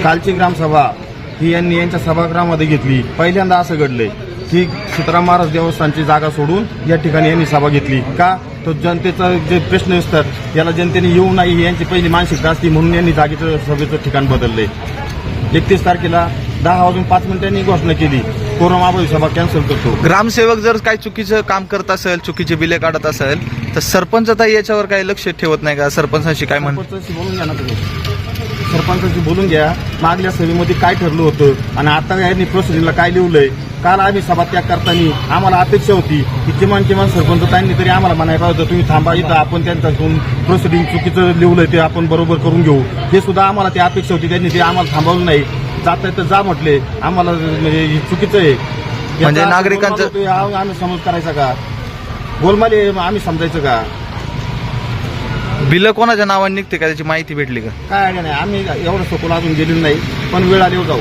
कालची ग्रामसभा ही यांनी यांच्या सभागृहामध्ये घेतली. पहिल्यांदा असं घडलंय की सीताराम महाराज देवस्थानची जागा सोडून या ठिकाणी यांनी सभा घेतली. का तो जनतेचा जे प्रश्न असतात याला जनतेने येऊ नाही ही यांची पहिली मानसिकता असती, म्हणून यांनी जागेचं सभेचं ठिकाण बदललंय. 31 तारखेला 10:05 घोषणा केली, कोरोनाबाबत सभा कॅन्सल करतो. ग्रामसेवक जर काही चुकीचं काम करत असेल, चुकीचे बिले काढत असेल, तर सरपंच आता याच्यावर काही लक्ष ठेवत नाही का? सरपंचाशी काय सरपंचाशी बोलून घ्या ना तुम्ही, सरपंचाशी बोलून घ्या. मागल्या सभेमध्ये काय ठरलं होतं आणि आता यांनी प्रोसिडिंगला काय लिहिलंय. काल आम्ही सभा त्याग करताना आम्हाला अपेक्षा होती की किमान सरपंचांनी तरी आम्हाला म्हणायला पाहिजे तुम्ही थांबा, इथं आपण त्यांच्याकडून प्रोसिडिंग चुकीचं लिहिलंय ते आपण बरोबर करून घेऊ. हे सुद्धा आम्हाला ती अपेक्षा होती, त्यांनी ते आम्हाला थांबवलं नाही. जात तर जा म्हटले, आम्हाला म्हणजे हे चुकीचं आहे. म्हणजे नागरिकांचं आम्ही समज करायचा का? गोलमाले आम्ही समजायचं का? बिलं कोणाच्या नावाने निघते का त्याची माहिती भेटली का? काय आयडिया नाही. आम्ही एवढं सखोल अजून गेलेलो नाही, पण वेळ आल्यावर जाऊ.